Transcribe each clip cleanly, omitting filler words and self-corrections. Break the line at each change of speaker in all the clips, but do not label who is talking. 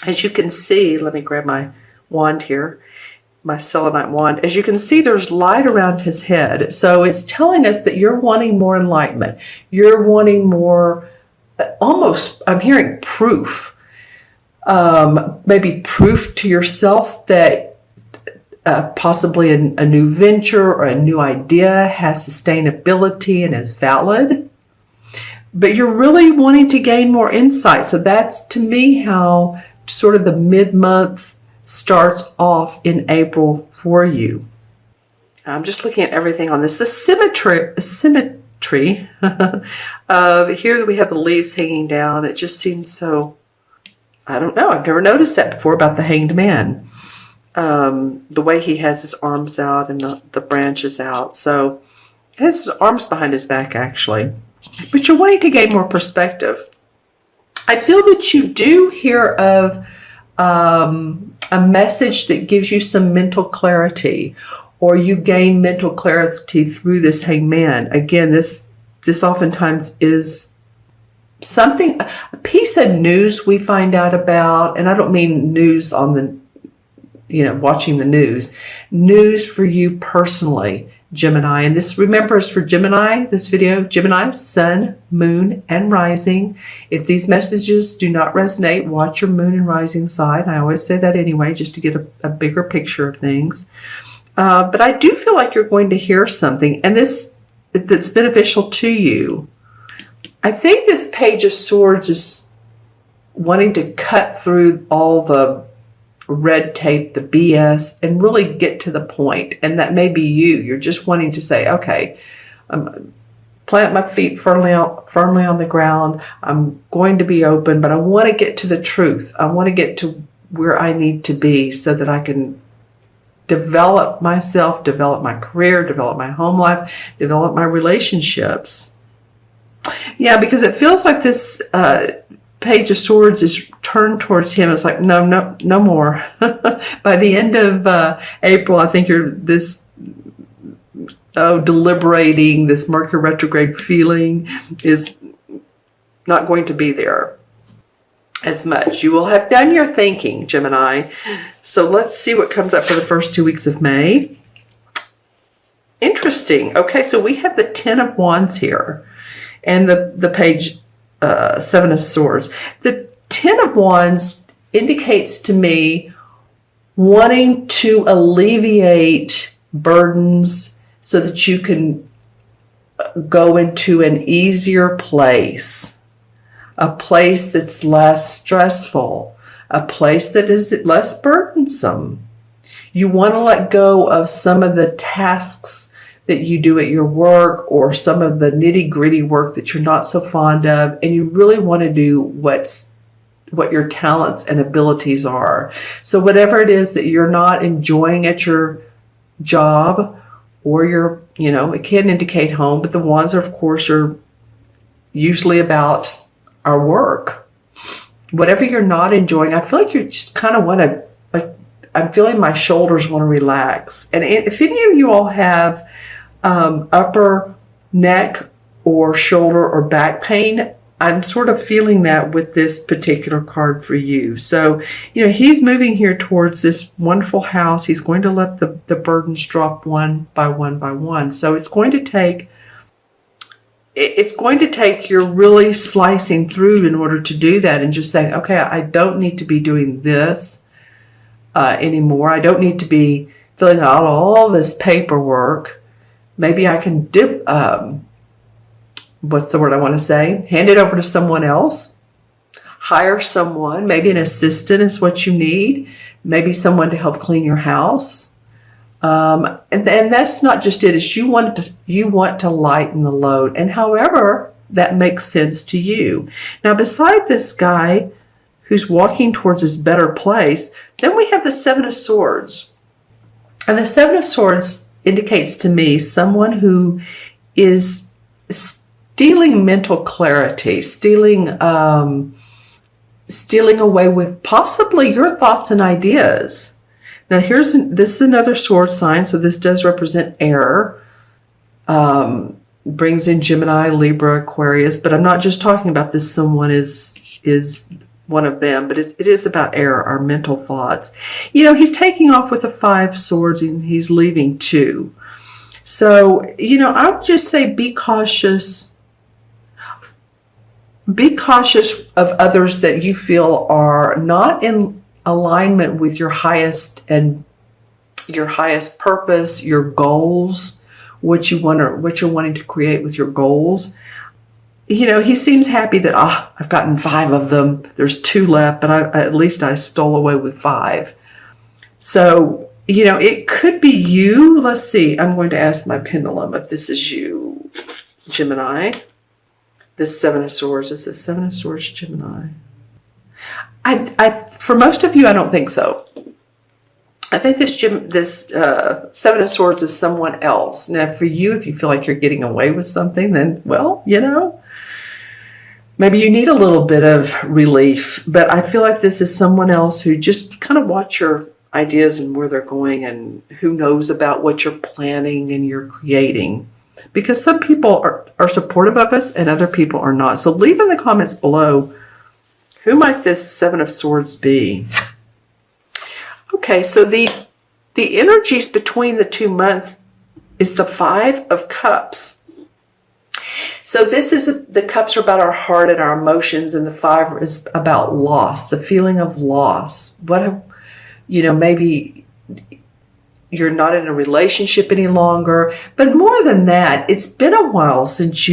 As you can see, let me grab my wand here, my selenite wand. As you can see, there's light around his head. So it's telling us that you're wanting more enlightenment. You're wanting more, almost, I'm hearing proof. Maybe proof to yourself that possibly a new venture or a new idea has sustainability and is valid. But you're really wanting to gain more insight. So that's, to me, how sort of the mid-month starts off in April for you. I'm just looking at everything on this. The symmetry of here that we have the leaves hanging down. It just seems so, I don't know. I've never noticed that before about the Hanged Man. The way he has his arms out and the branches out. So he has his arms behind his back, actually. But you're wanting to gain more perspective. I feel that you do hear of a message that gives you some mental clarity, or you gain mental clarity through this Hanged Man. Again, this oftentimes is something, a piece of news we find out about, and I don't mean news on the, watching the news for you personally, Gemini. And this, remember, is for Gemini, this video, Gemini, Sun, Moon, and Rising. If these messages do not resonate, watch your Moon and Rising side. I always say that anyway, just to get a bigger picture of things. But I do feel like you're going to hear something, and that's beneficial to you. I think this Page of Swords is wanting to cut through all the red tape, the BS, and really get to the point. And that may be you. You're just wanting to say, okay, plant my feet firmly on the ground. I'm going to be open, but I want to get to the truth. I want to get to where I need to be so that I can develop myself, develop my career, develop my home life, develop my relationships. Yeah, because it feels like this Page of Swords is turned towards him. It's like, no more. By the end of April, I think you're deliberating, this Mercury retrograde feeling is not going to be there as much. You will have done your thinking, Gemini. So let's see what comes up for the first 2 weeks of May. Interesting. Okay, so we have the Ten of Wands here and the Page Seven of Swords. The Ten of Wands indicates to me wanting to alleviate burdens so that you can go into an easier place, a place that's less stressful, a place that is less burdensome. You want to let go of some of the tasks that you do at your work, or some of the nitty-gritty work that you're not so fond of, and you really want to do what your talents and abilities are. So whatever it is that you're not enjoying at your job, or it can indicate home, but the wands of course are usually about our work. Whatever you're not enjoying, I feel like you just kind of want to, I'm feeling my shoulders want to relax. And if any of you all have upper neck or shoulder or back pain, I'm sort of feeling that with this particular card for you. So, he's moving here towards this wonderful house. He's going to let the burdens drop one by one by one. So it's going to take you're really slicing through in order to do that, and just saying, okay, I don't need to be doing this anymore. I don't need to be filling out all this paperwork. Maybe I can what's the word I want to say? Hand it over to someone else. Hire someone. Maybe an assistant is what you need. Maybe someone to help clean your house. And that's not just it. It's you want to lighten the load. And however that makes sense to you. Now, beside this guy who's walking towards his better place, then we have the Seven of Swords. And the Seven of Swords indicates to me someone who is stealing mental clarity, stealing away with possibly your thoughts and ideas. Now this is another sword sign, so this does represent air. Brings in Gemini, Libra, Aquarius, but I'm not just talking about this. Someone is one of them, but it is about air, our mental thoughts. You know, he's taking off with the 5 swords and he's leaving 2. So, you know, I would just say be cautious. Be cautious of others that you feel are not in alignment with your highest purpose, your goals, what you're wanting to create with your goals. You know, he seems happy that, I've gotten 5 of them. There's 2 left, but at least I stole away with 5. So, you know, it could be you. Let's see. I'm going to ask my pendulum if this is you, Gemini. This 7 of Swords. Is this 7 of Swords, Gemini? For most of you, I don't think so. I think this 7 of Swords is someone else. Now, for you, if you feel like you're getting away with something, then, well, you know, maybe you need a little bit of relief. But I feel like this is someone else who just kind of watch your ideas and where they're going, and who knows about what you're planning and you're creating. Because some people are supportive of us and other people are not. So leave in the comments below, who might this 7 of Swords be? Okay, so the energies between the 2 months is the 5 of Cups. So this is, the cups are about our heart and our emotions, and the 5 is about loss, the feeling of loss. You know, maybe you're not in a relationship any longer, but more than that, it's been a while since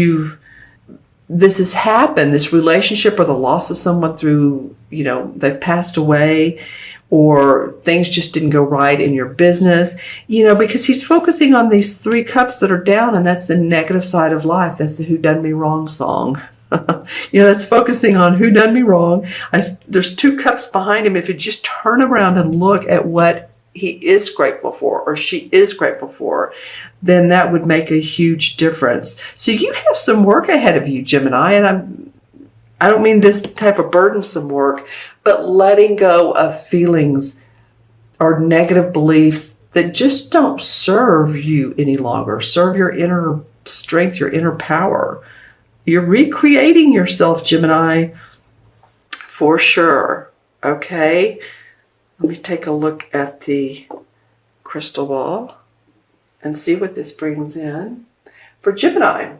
this has happened, this relationship or the loss of someone through, you know, they've passed away, or things just didn't go right in your business, you know, because he's focusing on these 3 cups that are down, and that's the negative side of life. That's the Who Done Me Wrong song. You know, that's focusing on who done me wrong. There's 2 cups behind him. If you just turn around and look at what he is grateful for, or she is grateful for, then that would make a huge difference. So you have some work ahead of you, Gemini, and I don't mean this type of burdensome work, but letting go of feelings or negative beliefs that just don't serve you any longer, serve your inner strength, your inner power. You're recreating yourself, Gemini, for sure. Okay, let me take a look at the crystal ball and see what this brings in for Gemini.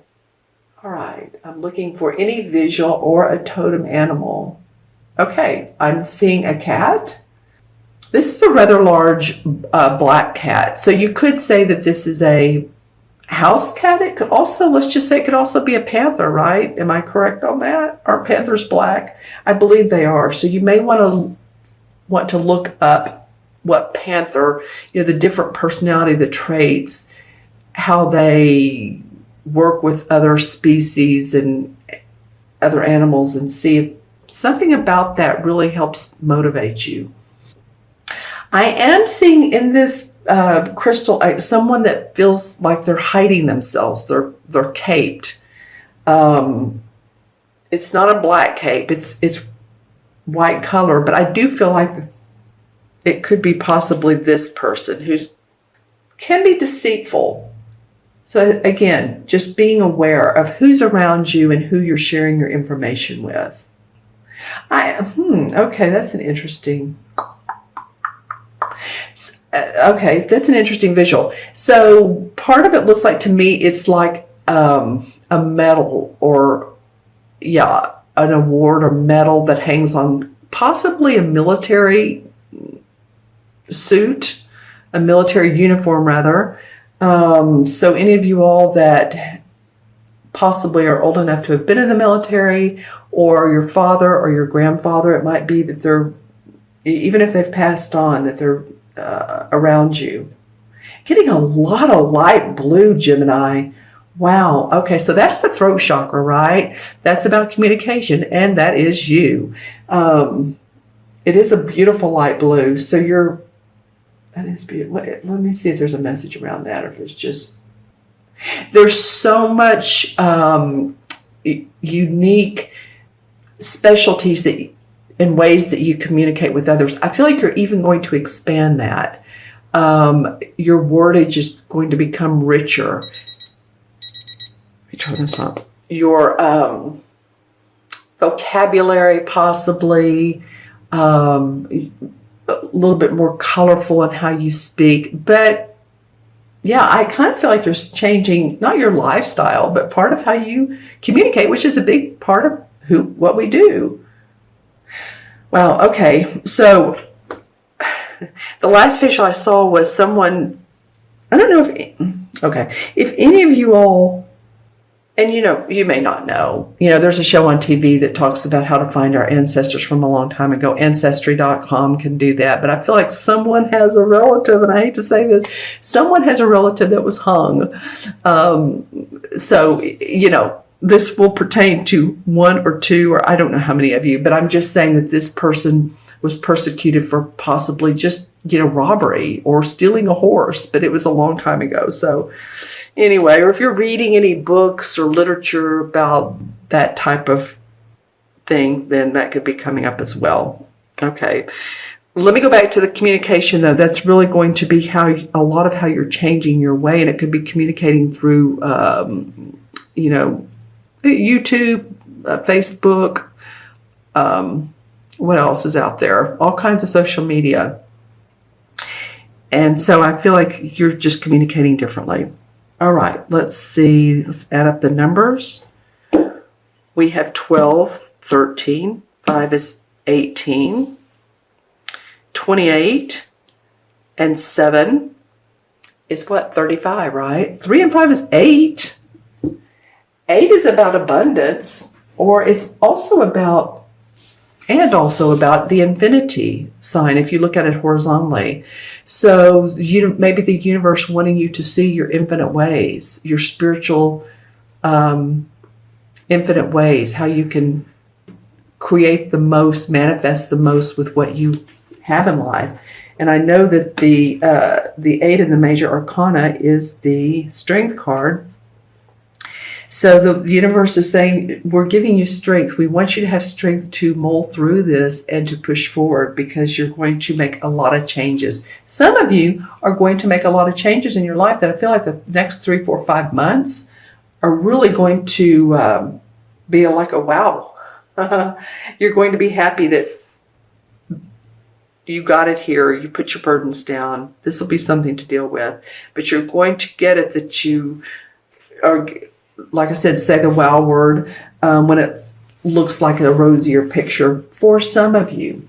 All right, I'm looking for any visual or a totem animal. Okay, I'm seeing a cat. This is a rather large black cat. So you could say that this is a house cat. It could also, let's just say it could also be a panther, right? Am I correct on that? Are panthers black? I believe they are. So you may want to look up what panther, you know, the different personality, the traits, how they work with other species and other animals, and see if something about that really helps motivate you. I am seeing in this crystal someone that feels like they're hiding themselves. They're caped. It's not a black cape. It's white color, but I do feel like it could be possibly this person can be deceitful. So again, just being aware of who's around you and who you're sharing your information with. Okay, that's an interesting. Okay, that's an interesting visual. So part of it looks like, to me, it's like a medal, or an award or medal that hangs on possibly a military suit, a military uniform rather. So any of you all that possibly are old enough to have been in the military, or your father or your grandfather, it might be that they're, even if they've passed on, that they're around you. Getting a lot of light blue, Gemini. Wow. Okay, so that's the throat chakra, right? That's about communication, and that is you. It is a beautiful light blue. So that is beautiful. Let me see if there's a message around that, or if it's just, there's so much unique specialties in ways that you communicate with others. I feel like you're even going to expand that. Your wordage is going to become richer. Let me turn this up. Your vocabulary, possibly a little bit more colorful in how you speak. But yeah, I kind of feel like you're changing, not your lifestyle, but part of how you communicate, which is a big part of what we do. Wow. Okay. So the last visual I saw was someone, I don't know if any of you all, and you may not know, there's a show on TV that talks about how to find our ancestors from a long time ago. Ancestry.com can do that. But I feel like someone has a relative, and I hate to say this, someone has a relative that was hung. So, this will pertain to one or two, or I don't know how many of you, but I'm just saying that this person was persecuted for possibly just, robbery or stealing a horse, but it was a long time ago. So anyway, or if you're reading any books or literature about that type of thing, then that could be coming up as well. Okay. Let me go back to the communication, though. That's really going to be a lot of how you're changing your way, and it could be communicating through, YouTube, Facebook. What else is out there? All kinds of social media. And so I feel like you're just communicating differently. All right, let's see. Let's add up the numbers. We have 12, 13. 5 is 18. 28. And 7 is what? 35, right? 3 and 5 is 8. 8 is about abundance, or it's also about the infinity sign if you look at it horizontally. So maybe the universe wanting you to see your infinite ways, your spiritual infinite ways, how you can create the most, manifest the most with what you have in life. And I know that the 8 in the major arcana is the strength card. So the universe is saying, we're giving you strength. We want you to have strength to mull through this and to push forward, because you're going to make a lot of changes. Some of you are going to make a lot of changes in your life that I feel like the next 3, 4, 5 months are really going to be like a wow. You're going to be happy that you got it here. You put your burdens down. This will be something to deal with. But you're going to get it that you are, like I said, say the wow word when it looks like a rosier picture for some of you.